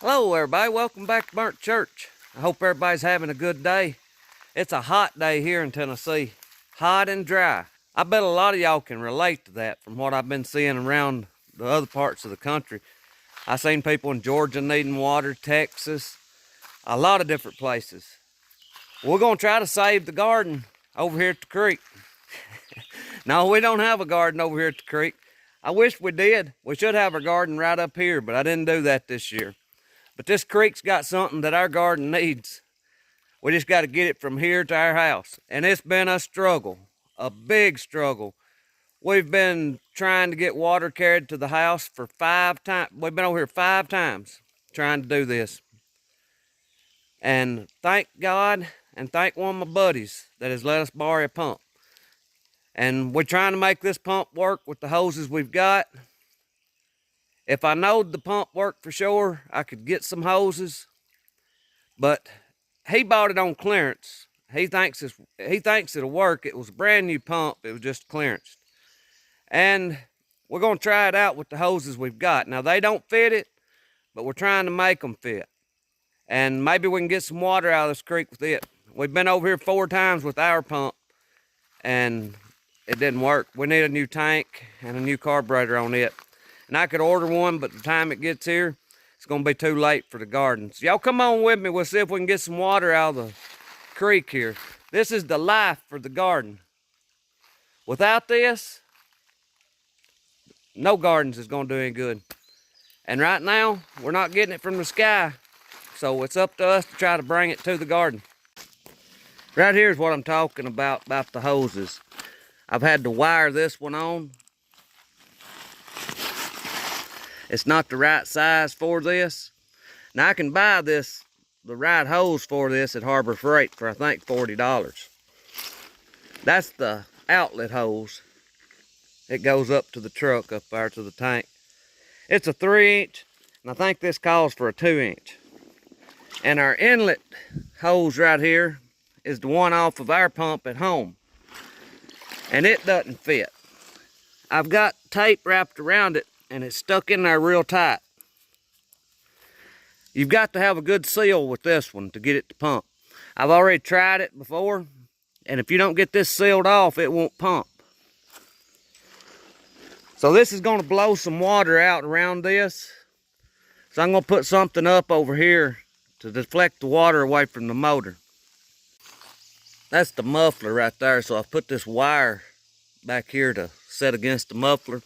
Hello everybody, welcome back to Burnt Church. I hope everybody's having a good day. It's a hot day here in Tennessee, hot and dry. I bet a lot of y'all can relate to that from what I've been seeing around the other parts of the country. I've seen people in Georgia needing water, Texas, a lot of different places. We're gonna try to save the garden over here at the creek. No, we don't have a garden over here at the creek. I wish we did. We should have our garden right up here, but I didn't do that this year. But this creek's got something that our garden needs. We just got to get it from here to our house. And it's been a struggle, a big struggle. We've been trying to get water carried to the house for 5 times. We've been over here 5 times trying to do this. And thank God and thank one of my buddies that has let us borrow a pump. And we're trying to make this pump work with the hoses we've got. If I knowed the pump worked for sure, I could get some hoses. But he bought it on clearance. He thinks it'll work. It was a brand new pump. It was just clearance. And we're going to try it out with the hoses we've got. Now, they don't fit it, but we're trying to make them fit. And maybe we can get some water out of this creek with it. We've been over here 4 times with our pump, and it didn't work. We need a new tank and a new carburetor on it. And I could order one, but the time it gets here, it's going to be too late for the garden. So y'all come on with me. We'll see if we can get some water out of the creek here. This is the life for the garden. Without this, no gardens is going to do any good. And right now, we're not getting it from the sky. So it's up to us to try to bring it to the garden. Right here is what I'm talking about the hoses. I've had to wire this one on. It's not the right size for this. Now I can buy the right hose for this at Harbor Freight for I think $40. That's the outlet hose. It goes up to the truck up there to the tank. It's a 3-inch, and I think this calls for a 2-inch. And our inlet hose right here is the one off of our pump at home. And it doesn't fit. I've got tape wrapped around it, and it's stuck in there real tight. You've got to have a good seal with this one to get it to pump. I've already tried it before, and if you don't get this sealed off, it won't pump. So this is going to blow some water out around this. So I'm going to put something up over here to deflect the water away from the motor. That's the muffler right there, so I've put this wire back here to set against the muffler.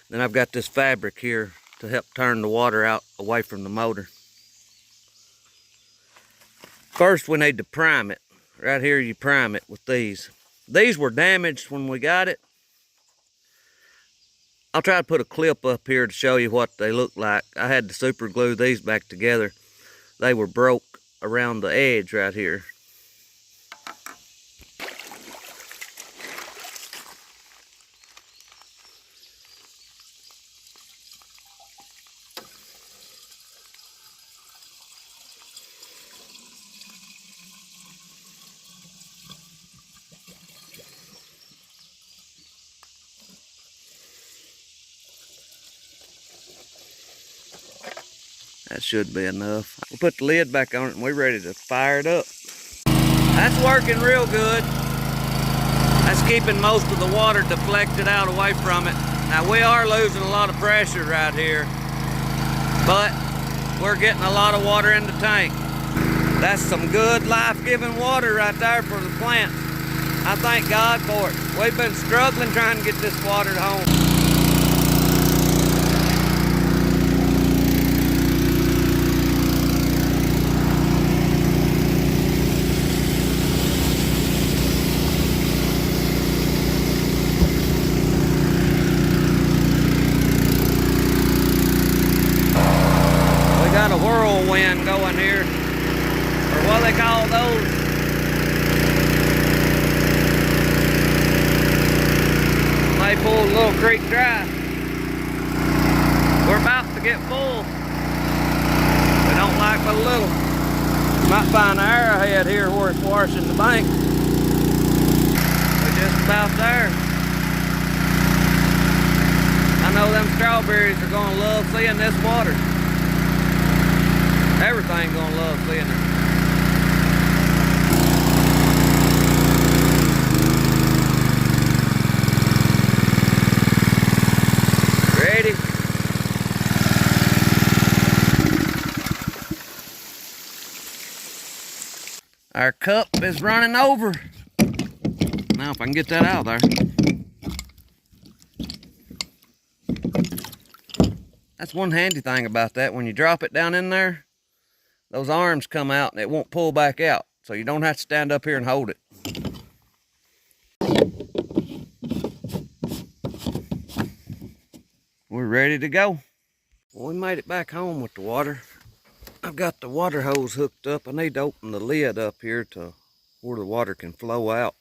Then I've got this fabric here to help turn the water out away from the motor. First, we need to prime it. Right here, you prime it with these. These were damaged when we got it. I'll try to put a clip up here to show you what they look like. I had to super glue these back together. They were broke around the edge right here. That should be enough. We'll put the lid back on it and we're ready to fire it up. That's working real good. That's keeping most of the water deflected out away from it. Now we are losing a lot of pressure right here, but we're getting a lot of water in the tank. That's some good life-giving water right there for the plants. I thank God for it. We've been struggling trying to get this water to home. Got a whirlwind going here, or what they call those. They pulled Little Creek dry. We're about to get full. We don't like the little. Might find an arrowhead here where it's washing the bank. We're just about there. I know them strawberries are gonna love seeing this water. in it. Ready? Our cup is running over. Now if I can get that out of there. That's one handy thing about that. When you drop it down in there, those arms come out and it won't pull back out. So you don't have to stand up here and hold it. We're ready to go. Well, we made it back home with the water. I've got the water hose hooked up. I need to open the lid up here to where the water can flow out.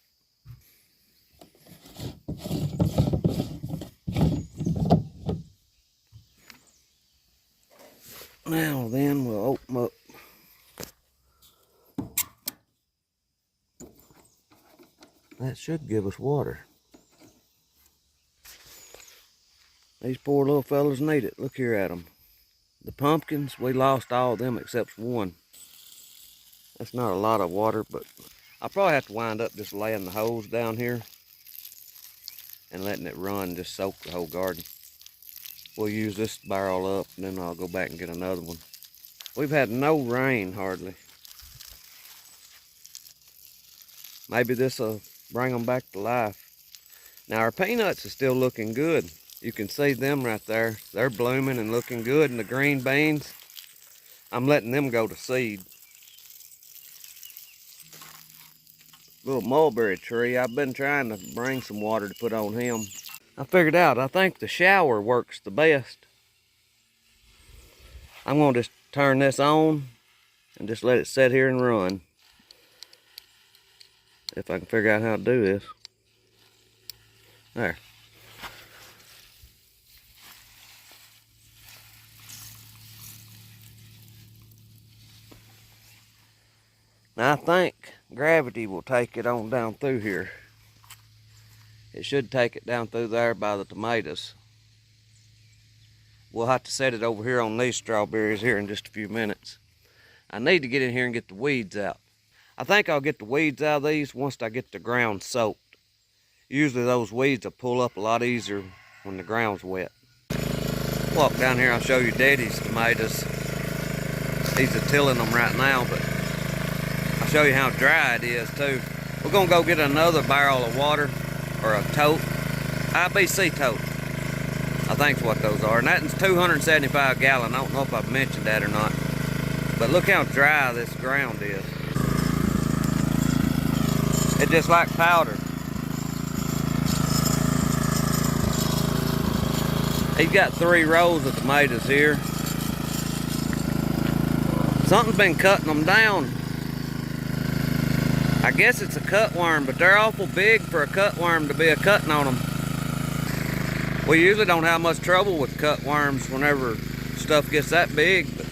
Now then, we'll open up. That should give us water. These poor little fellas need it. Look here at them. The pumpkins, we lost all of them except one. That's not a lot of water, but I'll probably have to wind up just laying the hose down here and letting it run, just soak the whole garden. We'll use this barrel up and then I'll go back and get another one. We've had no rain hardly. Maybe this will bring them back to life. Now our peanuts are still looking good. You can see them right there. They're blooming and looking good. And the green beans, I'm letting them go to seed. Little mulberry tree, I've been trying to bring some water to put on him. I figured out, I think the shower works the best. I'm going to just turn this on and just let it sit here and run. If I can figure out how to do this. There. Now I think gravity will take it on down through here. It should take it down through there by the tomatoes. We'll have to set it over here on these strawberries here in just a few minutes. I need to get in here and get the weeds out. I think I'll get the weeds out of these once I get the ground soaked. Usually those weeds will pull up a lot easier when the ground's wet. Walk down here, I'll show you Daddy's tomatoes. He's tilling them right now, but I'll show you how dry it is too. We're gonna go get another barrel of water, or a tote, IBC tote. I think's what those are, and that's 275 gallon. I don't know if I've mentioned that or not, but look how dry this ground is. It's just like powder. He's got 3 rows of tomatoes here. Something's been cutting them down. I guess it's a cutworm, but they're awful big for a cutworm to be a cutting on them. We usually don't have much trouble with cutworms whenever stuff gets that big, but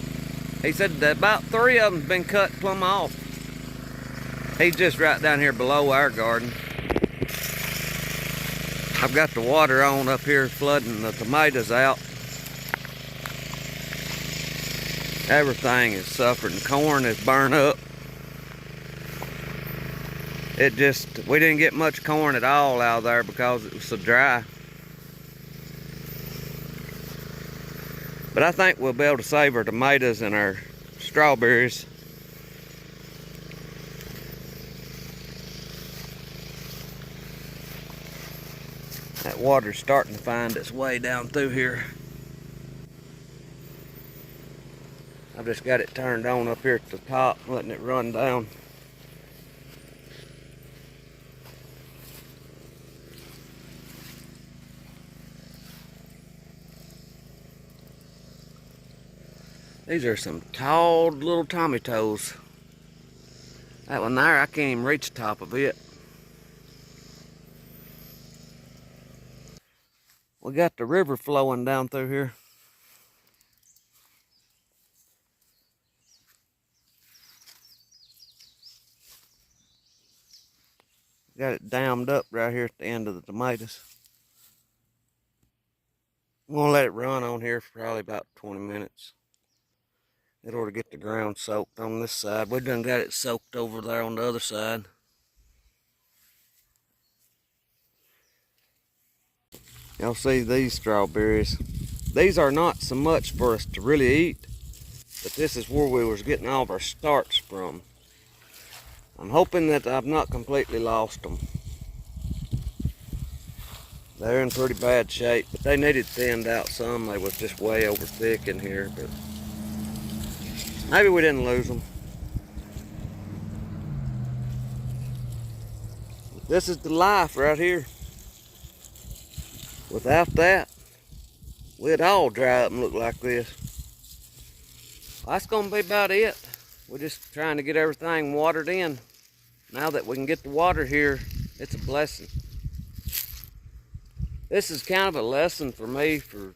he said that about 3 of them's been cut plumb off. He's just right down here below our garden. I've got the water on up here flooding the tomatoes out. Everything is suffering. The corn is burnt up. We didn't get much corn at all out of there because it was so dry. But I think we'll be able to save our tomatoes and our strawberries. That water's starting to find its way down through here. I've just got it turned on up here at the top, letting it run down. These are some tall little tomatoes. That one there, I can't even reach the top of it. We got the river flowing down through here. Got it dammed up right here at the end of the tomatoes. I'm gonna let it run on here for probably about 20 minutes. It ought to get the ground soaked on this side. We done got it soaked over there on the other side. Y'all see these strawberries. These are not so much for us to really eat, but this is where we was getting all of our starch from. I'm hoping that I've not completely lost them. They're in pretty bad shape, but they needed thinned out some. They was just way over thick in here, but maybe we didn't lose them. But this is the life right here. Without that, we'd all dry up and look like this. Well, that's gonna be about it. We're just trying to get everything watered in. Now that we can get the water here, it's a blessing. This is kind of a lesson for me for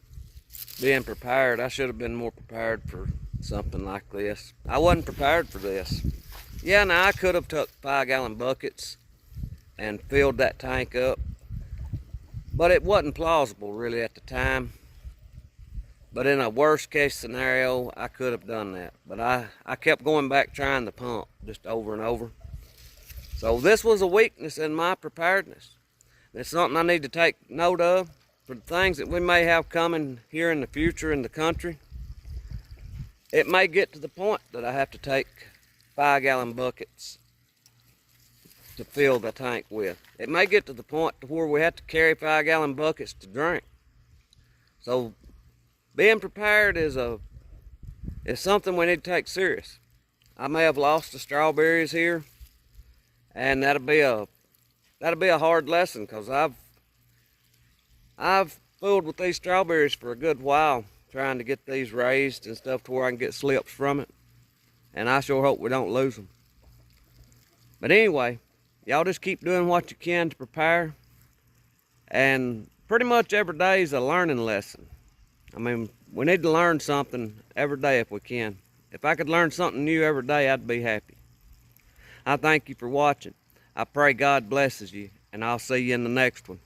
being prepared. I should have been more prepared for something like this. I wasn't prepared for this. Yeah, now I could have took 5-gallon buckets and filled that tank up, but it wasn't plausible really at the time. But in a worst case scenario, I could have done that. But I kept going back trying the pump just over and over. So this was a weakness in my preparedness. It's something I need to take note of for the things that we may have coming here in the future in the country. It may get to the point that I have to take 5-gallon buckets to fill the tank with. It may get to the point to where we have to carry 5-gallon buckets to drink. So being prepared is something we need to take serious. I may have lost the strawberries here, and that'll be a hard lesson, because I've fooled with these strawberries for a good while, trying to get these raised and stuff to where I can get slips from it. And I sure hope we don't lose them. But anyway, y'all just keep doing what you can to prepare. And pretty much every day is a learning lesson. I mean, we need to learn something every day if we can. If I could learn something new every day, I'd be happy. I thank you for watching. I pray God blesses you, and I'll see you in the next one.